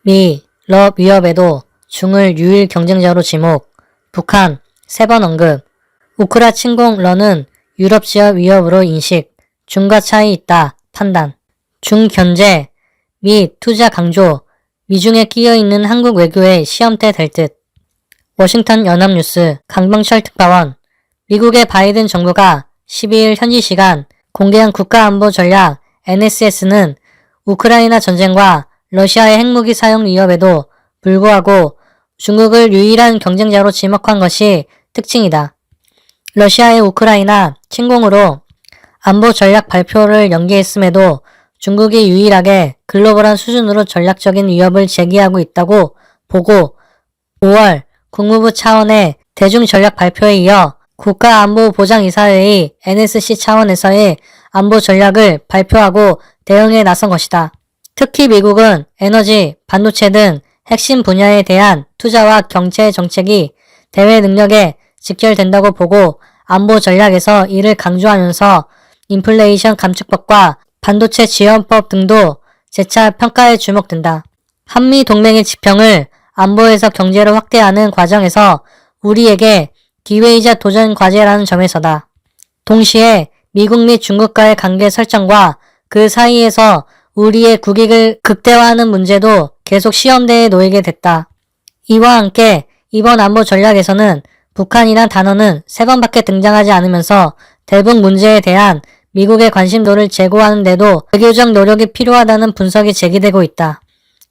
미, 러 위협에도 중을 유일 경쟁자로 지목, 북한, 3번 언급, 우크라 침공 러는 유럽 지역 위협으로 인식, 중과 차이 있다, 판단, 중 견제, 미 투자 강조, 미중에 끼어있는 한국 외교의 시험대 될 듯. 워싱턴 연합뉴스 강병철 특파원, 미국의 바이든 정부가 12일 현지 시간 공개한 국가안보 전략 NSS는 우크라이나 전쟁과 러시아의 핵무기 사용 위협에도 불구하고 중국을 유일한 경쟁자로 지목한 것이 특징이다. 러시아의 우크라이나 침공으로 안보 전략 발표를 연기했음에도 중국이 유일하게 글로벌한 수준으로 전략적인 위협을 제기하고 있다고 보고 5월 국무부 차원의 대중전략 발표에 이어 국가안보보장이사회의 NSC 차원에서의 안보 전략을 발표하고 대응에 나선 것이다. 특히 미국은 에너지, 반도체 등 핵심 분야에 대한 투자와 경제 정책이 대외 능력에 직결된다고 보고 안보 전략에서 이를 강조하면서 인플레이션 감축법과 반도체 지원법 등도 재차 평가에 주목된다. 한미 동맹의 지평을 안보에서 경제로 확대하는 과정에서 우리에게 기회이자 도전 과제라는 점에서다. 동시에 미국 및 중국과의 관계 설정과 그 사이에서 우리의 국익을 극대화하는 문제도 계속 시험대에 놓이게 됐다. 이와 함께 이번 안보 전략에서는 북한이란 단어는 3번밖에 등장하지 않으면서 대북 문제에 대한 미국의 관심도를 제고하는 데도 외교적 노력이 필요하다는 분석이 제기되고 있다.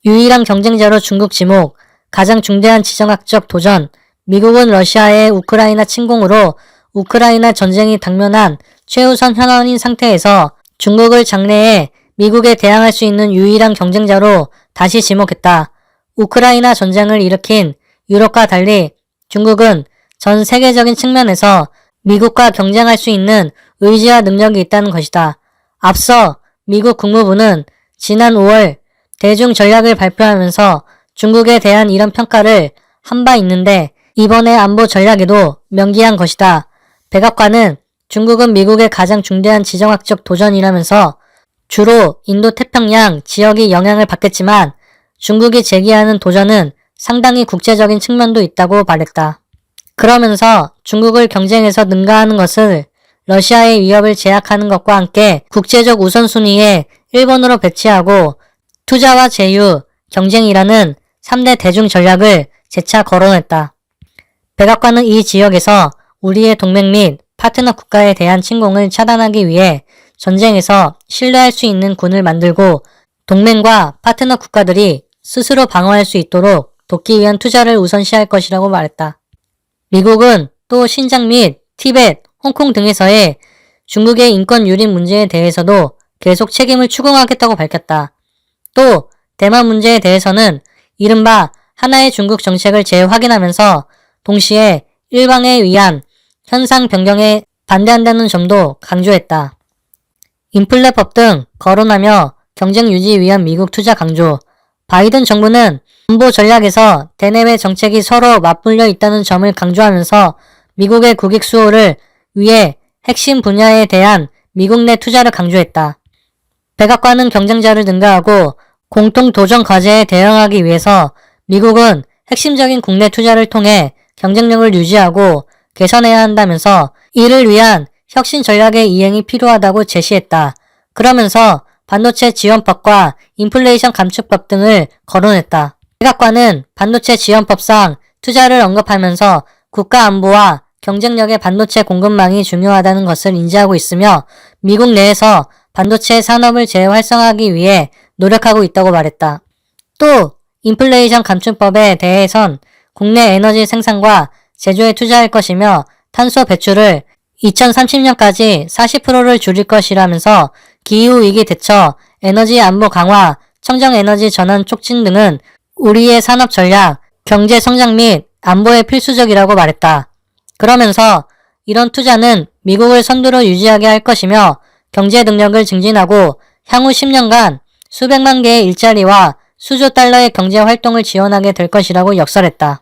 유일한 경쟁자로 중국 지목, 가장 중대한 지정학적 도전, 미국은 러시아의 우크라이나 침공으로 우크라이나 전쟁이 당면한 최우선 현안인 상태에서 중국을 장래에 미국에 대항할 수 있는 유일한 경쟁자로 다시 지목했다. 우크라이나 전쟁을 일으킨 유럽과 달리 중국은 전 세계적인 측면에서 미국과 경쟁할 수 있는 의지와 능력이 있다는 것이다. 앞서 미국 국무부는 지난 5월 대중 전략을 발표하면서 중국에 대한 이런 평가를 한 바 있는데 이번에 안보 전략에도 명기한 것이다. 백악관은 중국은 미국의 가장 중대한 지정학적 도전이라면서 주로 인도태평양 지역이 영향을 받겠지만 중국이 제기하는 도전은 상당히 국제적인 측면도 있다고 말했다. 그러면서 중국을 경쟁에서 능가하는 것을 러시아의 위협을 제약하는 것과 함께 국제적 우선순위에 일본으로 배치하고 투자와 제휴, 경쟁이라는 3대 대중 전략을 재차 거론했다. 백악관은 이 지역에서 우리의 동맹 및 파트너 국가에 대한 침공을 차단하기 위해 전쟁에서 신뢰할 수 있는 군을 만들고 동맹과 파트너 국가들이 스스로 방어할 수 있도록 돕기 위한 투자를 우선시할 것이라고 말했다. 미국은 또 신장 및 티벳, 홍콩 등에서의 중국의 인권 유린 문제에 대해서도 계속 책임을 추궁하겠다고 밝혔다. 또 대만 문제에 대해서는 이른바 하나의 중국 정책을 재확인하면서 동시에 일방에 의한 현상 변경에 반대한다는 점도 강조했다. 인플레법 등 거론하며 경쟁 유지 위한 미국 투자 강조, 바이든 정부는 안보 전략에서 대내외 정책이 서로 맞물려 있다는 점을 강조하면서 미국의 국익 수호를 위해 핵심 분야에 대한 미국 내 투자를 강조했다. 백악관은 경쟁자를 능가하고 공통 도전 과제에 대응하기 위해서 미국은 핵심적인 국내 투자를 통해 경쟁력을 유지하고 개선해야 한다면서 이를 위한 혁신 전략의 이행이 필요하다고 제시했다. 그러면서 반도체 지원법과 인플레이션 감축법 등을 거론했다. 백악관은 반도체 지원법상 투자를 언급하면서 국가 안보와 경쟁력의 반도체 공급망이 중요하다는 것을 인지하고 있으며 미국 내에서 반도체 산업을 재활성화하기 위해 노력하고 있다고 말했다. 또 인플레이션 감축법에 대해선 국내 에너지 생산과 제조에 투자할 것이며 탄소 배출을 2030년까지 40%를 줄일 것이라면서 기후위기 대처, 에너지 안보 강화, 청정에너지 전환 촉진 등은 우리의 산업 전략, 경제 성장 및 안보에 필수적이라고 말했다. 그러면서 이런 투자는 미국을 선두로 유지하게 할 것이며 경제 능력을 증진하고 향후 10년간 수백만 개의 일자리와 수조 달러의 경제 활동을 지원하게 될 것이라고 역설했다.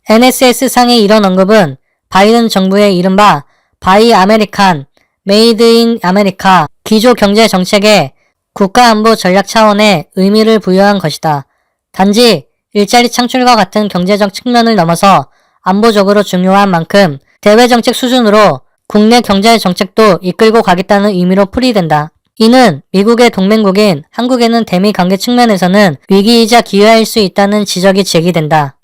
NSS상의 이런 언급은 바이든 정부의 이른바 바이 아메리칸, 메이드 인 아메리카 기조 경제 정책에 국가안보 전략 차원의 의미를 부여한 것이다. 단지 일자리 창출과 같은 경제적 측면을 넘어서 안보적으로 중요한 만큼 대외정책 수준으로 국내 경제 정책도 이끌고 가겠다는 의미로 풀이된다. 이는 미국의 동맹국인 한국에는 대미 관계 측면에서는 위기이자 기회일 수 있다는 지적이 제기된다.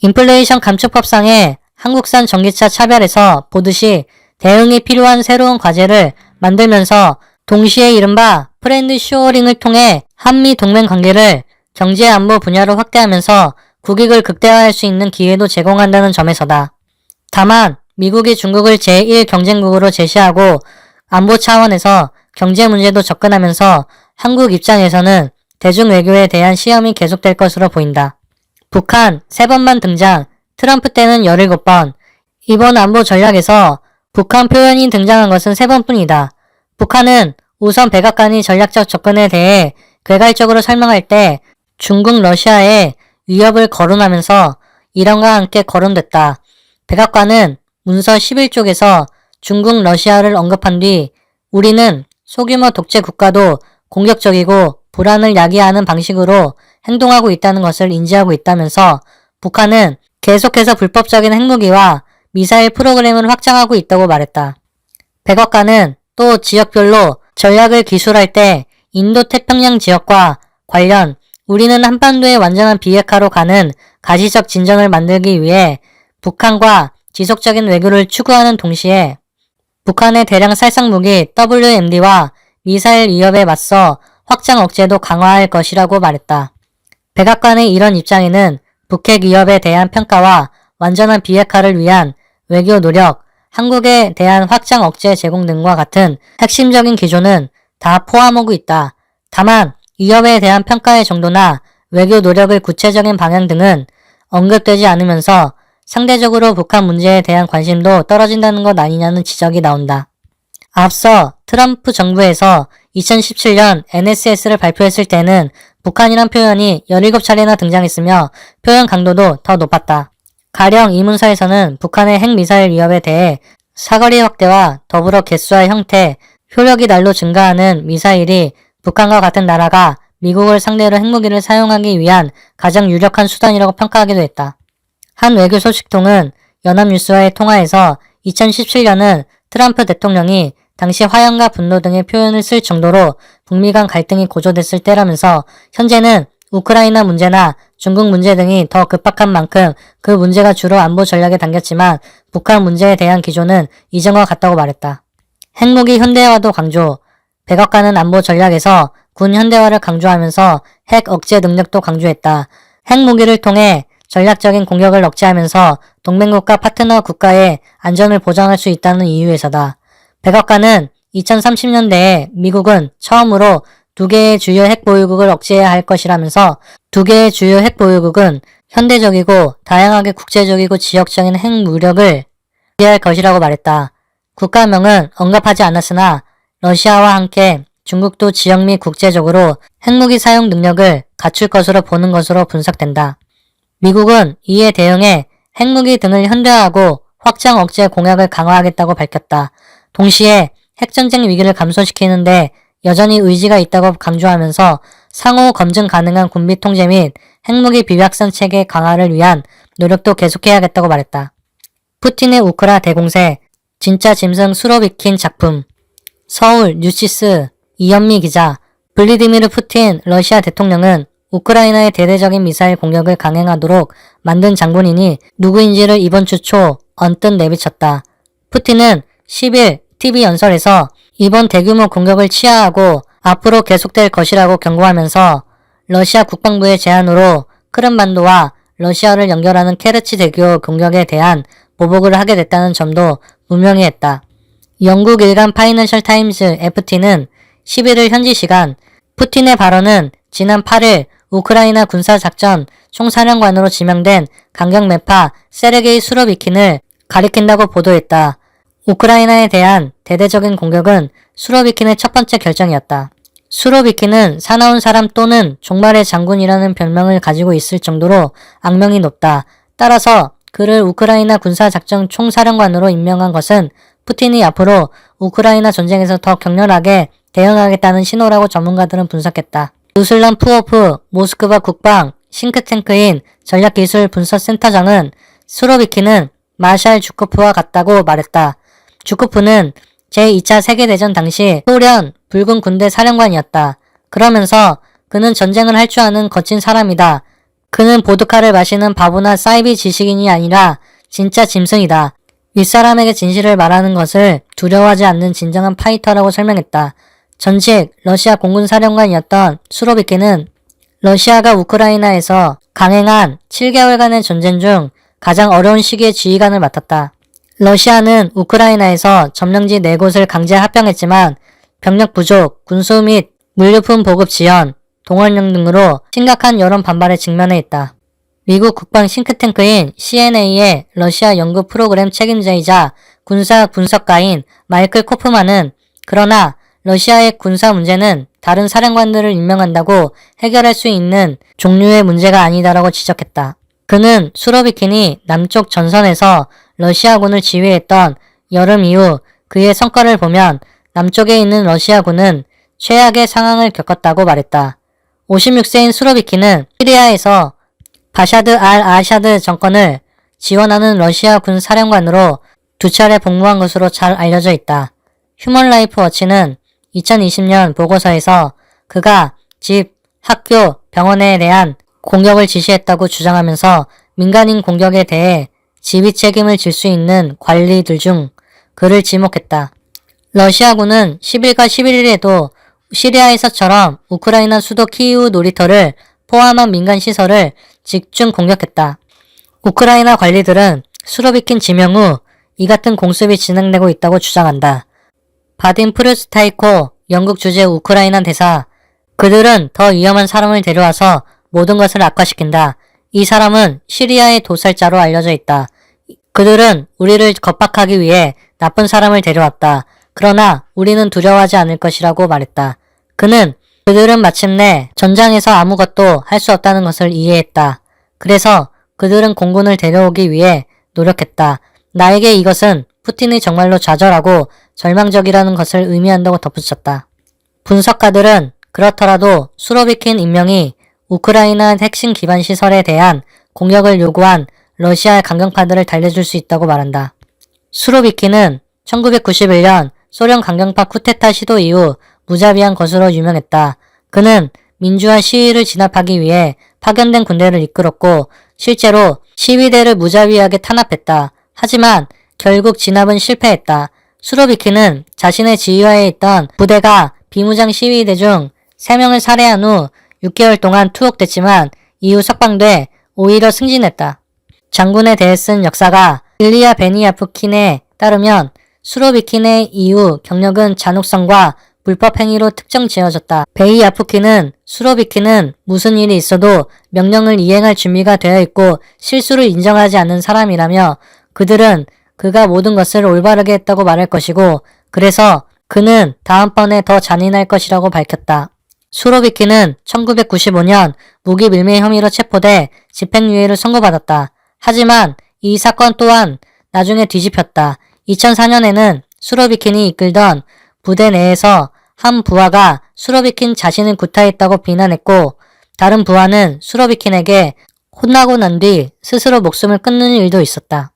인플레이션 감축법상의 한국산 전기차 차별에서 보듯이 대응이 필요한 새로운 과제를 만들면서 동시에 이른바 프렌드 쇼어링을 통해 한미 동맹 관계를 경제 안보 분야로 확대하면서 국익을 극대화할 수 있는 기회도 제공한다는 점에서다. 다만 미국이 중국을 제1 경쟁국으로 제시하고 안보 차원에서 경제 문제도 접근하면서 한국 입장에서는 대중 외교에 대한 시험이 계속될 것으로 보인다. 북한 3번만 등장, 트럼프 때는 17번. 이번 안보 전략에서 북한 표현이 등장한 것은 3번뿐이다. 북한은 우선 백악관이 전략적 접근에 대해 괴갈적으로 설명할 때 중국, 러시아의 위협을 거론하면서 이란과 함께 거론됐다. 백악관은 문서 11쪽에서 중국, 러시아를 언급한 뒤 우리는 소규모 독재 국가도 공격적이고 불안을 야기하는 방식으로 행동하고 있다는 것을 인지하고 있다면서 북한은 계속해서 불법적인 핵무기와 미사일 프로그램을 확장하고 있다고 말했다. 백악관은 또 지역별로 전략을 기술할 때 인도태평양 지역과 관련 우리는 한반도의 완전한 비핵화로 가는 가시적 진전을 만들기 위해 북한과 지속적인 외교를 추구하는 동시에 북한의 대량 살상무기 WMD와 미사일 위협에 맞서 확장 억제도 강화할 것이라고 말했다. 백악관의 이런 입장에는 북핵 위협에 대한 평가와 완전한 비핵화를 위한 외교 노력, 한국에 대한 확장 억제 제공 등과 같은 핵심적인 기조는 다 포함하고 있다. 다만 위협에 대한 평가의 정도나 외교 노력의 구체적인 방향 등은 언급되지 않으면서 상대적으로 북한 문제에 대한 관심도 떨어진다는 것 아니냐는 지적이 나온다. 앞서 트럼프 정부에서 2017년 NSS를 발표했을 때는 북한이란 표현이 17차례나 등장했으며 표현 강도도 더 높았다. 가령 이 문서에서는 북한의 핵미사일 위협에 대해 사거리 확대와 더불어 개수와 형태, 효력이 날로 증가하는 미사일이 북한과 같은 나라가 미국을 상대로 핵무기를 사용하기 위한 가장 유력한 수단이라고 평가하기도 했다. 한 외교 소식통은 연합뉴스와의 통화에서 2017년은 트럼프 대통령이 당시 화염과 분노 등의 표현을 쓸 정도로 북미 간 갈등이 고조됐을 때라면서 현재는 우크라이나 문제나 중국 문제 등이 더 급박한 만큼 그 문제가 주로 안보 전략에 담겼지만 북한 문제에 대한 기조는 이전과 같다고 말했다. 핵무기 현대화도 강조. 백악관은 안보 전략에서 군 현대화를 강조하면서 핵 억제 능력도 강조했다. 핵무기를 통해 전략적인 공격을 억제하면서 동맹국가 파트너 국가의 안전을 보장할 수 있다는 이유에서다. 백악관은 2030년대에 미국은 처음으로 2개의 주요 핵보유국을 억제해야 할 것이라면서 2개의 주요 핵보유국은 현대적이고 다양하게 국제적이고 지역적인 핵무력을 유지할 것이라고 말했다. 국가명은 언급하지 않았으나 러시아와 함께 중국도 지역 및 국제적으로 핵무기 사용 능력을 갖출 것으로 보는 것으로 분석된다. 미국은 이에 대응해 핵무기 등을 현대화하고 확장 억제 공약을 강화하겠다고 밝혔다. 동시에 핵전쟁 위기를 감소시키는데 여전히 의지가 있다고 강조하면서 상호 검증 가능한 군비 통제 및 핵무기 비확산 체계 강화를 위한 노력도 계속해야겠다고 말했다. 푸틴의 우크라 대공세, 진짜 짐승 수로비킨 작품. 서울 뉴시스 이현미 기자. 블라디미르 푸틴 러시아 대통령은 우크라이나의 대대적인 미사일 공격을 강행하도록 만든 장본인이 누구인지를 이번 주 초 언뜻 내비쳤다. 푸틴은 10일 TV 연설에서 이번 대규모 공격을 치하하고 앞으로 계속될 것이라고 경고하면서 러시아 국방부의 제안으로 크림반도와 러시아를 연결하는 케르치 대교 공격에 대한 보복을 하게 됐다는 점도 분명히 했다. 영국 일간 파이낸셜 타임즈 FT는 11일 현지 시간 푸틴의 발언은 지난 8일 우크라이나 군사작전 총사령관으로 지명된 강경매파 세르게이 수로비킨을 가리킨다고 보도했다. 우크라이나에 대한 대대적인 공격은 수로비킨의 첫 번째 결정이었다. 수로비킨은 사나운 사람 또는 종말의 장군이라는 별명을 가지고 있을 정도로 악명이 높다. 따라서 그를 우크라이나 군사작전 총사령관으로 임명한 것은 푸틴이 앞으로 우크라이나 전쟁에서 더 격렬하게 대응하겠다는 신호라고 전문가들은 분석했다. 루슬란 푸오프 모스크바 국방 싱크탱크인 전략기술분석센터장은 수로비키는 마샬 주코프와 같다고 말했다. 주코프는 제2차 세계대전 당시 소련 붉은 군대 사령관이었다. 그러면서 그는 전쟁을 할 줄 아는 거친 사람이다. 그는 보드카를 마시는 바보나 사이비 지식인이 아니라 진짜 짐승이다. 윗사람에게 진실을 말하는 것을 두려워하지 않는 진정한 파이터라고 설명했다. 전직 러시아 공군사령관이었던 수로비키는 러시아가 우크라이나에서 강행한 7개월간의 전쟁 중 가장 어려운 시기에 지휘관을 맡았다. 러시아는 우크라이나에서 점령지 4곳을 강제 합병했지만 병력 부족, 군수 및 물류품 보급 지연, 동원령 등으로 심각한 여론 반발에 직면해 있다. 미국 국방 싱크탱크인 CNA의 러시아 연구 프로그램 책임자이자 군사 분석가인 마이클 코프만은 그러나 러시아의 군사 문제는 다른 사령관들을 임명한다고 해결할 수 있는 종류의 문제가 아니다라고 지적했다. 그는 수로비킨이 남쪽 전선에서 러시아군을 지휘했던 여름 이후 그의 성과를 보면 남쪽에 있는 러시아군은 최악의 상황을 겪었다고 말했다. 56세인 수로비키는 시리아에서 바샤드 알-아샤드 정권을 지원하는 러시아 군 사령관으로 2차례 복무한 것으로 잘 알려져 있다. 휴먼 라이프 워치는 2020년 보고서에서 그가 집, 학교, 병원에 대한 공격을 지시했다고 주장하면서 민간인 공격에 대해 지휘 책임을 질 수 있는 관리들 중 그를 지목했다. 러시아군은 10일과 11일에도 시리아에서처럼 우크라이나 수도 키이우 놀이터를 포함한 민간 시설을 집중 공격했다. 우크라이나 관리들은 수로비킨 지명 후 이 같은 공습이 진행되고 있다고 주장한다. 바딘 프루스타이코 영국 주재 우크라이나 대사, 그들은 더 위험한 사람을 데려와서 모든 것을 악화시킨다. 이 사람은 시리아의 도살자로 알려져 있다. 그들은 우리를 겁박하기 위해 나쁜 사람을 데려왔다. 그러나 우리는 두려워하지 않을 것이라고 말했다. 그들은 마침내 전장에서 아무것도 할 수 없다는 것을 이해했다. 그래서 그들은 공군을 데려오기 위해 노력했다. 나에게 이것은 푸틴이 정말로 좌절하고 절망적이라는 것을 의미한다고 덧붙였다. 분석가들은 그렇더라도 수로비킨 임명이 우크라이나 핵심 기반 시설에 대한 공격을 요구한 러시아 강경파들을 달래줄 수 있다고 말한다. 수로비키는 1991년 소련 강경파 쿠데타 시도 이후 무자비한 것으로 유명했다. 그는 민주화 시위를 진압하기 위해 파견된 군대를 이끌었고 실제로 시위대를 무자비하게 탄압했다. 하지만 결국 진압은 실패했다. 수로비키는 자신의 지휘하에 있던 부대가 비무장 시위대 중 3명을 살해한 후 6개월 동안 투옥됐지만 이후 석방돼 오히려 승진했다. 장군에 대해 쓴 역사가 일리아 베니야프킨에 따르면 수로비킨의 이후 경력은 잔혹성과 불법 행위로 특정 지어졌다. 베이야프킨은 수로비킨은 무슨 일이 있어도 명령을 이행할 준비가 되어 있고 실수를 인정하지 않는 사람이라며 그들은 그가 모든 것을 올바르게 했다고 말할 것이고 그래서 그는 다음번에 더 잔인할 것이라고 밝혔다. 수로비키는 1995년 무기 밀매 혐의로 체포돼 집행유예를 선고받았다. 하지만 이 사건 또한 나중에 뒤집혔다. 2004년에는 수로비킨이 이끌던 부대 내에서 한 부하가 수로비킨 자신을 구타했다고 비난했고 다른 부하는 수로비킨에게 혼나고 난 뒤 스스로 목숨을 끊는 일도 있었다.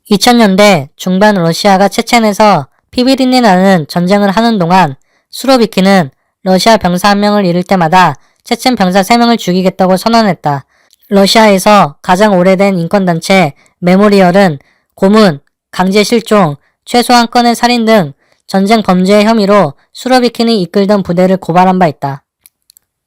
2000년대 중반 러시아가 체첸에서 피비린내 나는 전쟁을 하는 동안 수로비키는 러시아 병사 1명을 잃을 때마다 체첸 병사 3명을 죽이겠다고 선언했다. 러시아에서 가장 오래된 인권단체 메모리얼은 고문, 강제 실종, 최소 한 건의 살인 등 전쟁 범죄의 혐의로 수로비킨이 이끌던 부대를 고발한 바 있다.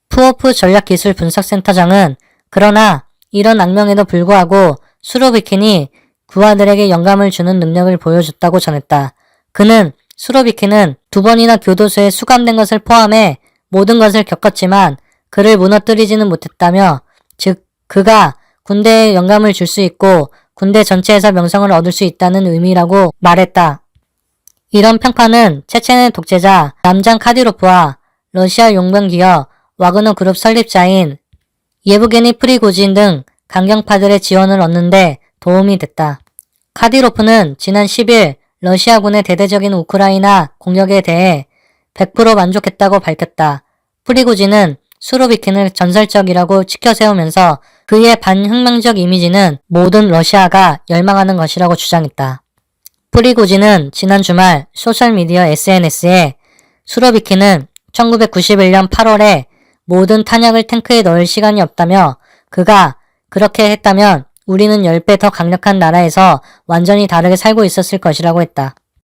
푸오프 전략기술분석센터장은 그러나 이런 악명에도 불구하고 수로비킨이 부하들에게 영감을 주는 능력을 보여줬다고 전했다. 그는 수로비킨은 2번이나 교도소에 수감된 것을 포함해 모든 것을 겪었지만 그를 무너뜨리지는 못했다며 즉 그가 군대에 영감을 줄 수 있고 군대 전체에서 명성을 얻을 수 있다는 의미라고 말했다. 이런 평가는 체첸의 독재자 남잔 카디로프와 러시아 용병기업 와그너 그룹 설립자인 예브게니 프리고진 등 강경파들의 지원을 얻는데 도움이 됐다. 카디로프는 지난 10일 러시아군의 대대적인 우크라이나 공격에 대해 100% 만족했다고 밝혔다. 프리고진은 수로비킨을 전설적이라고 치켜세우면서 그의 반혁명적 이미지는 모든 러시아가 열망하는 것이라고 주장했다. 프리고진은 지난 주말 소셜미디어 SNS에 수로비킨은 1991년 8월에 모든 탄약을 탱크에 넣을 시간이 없다며 그가 그렇게 했다면 우리는 10배 더 강력한 나라에서 완전히 다르게 살고 있었을 것이라고 했다.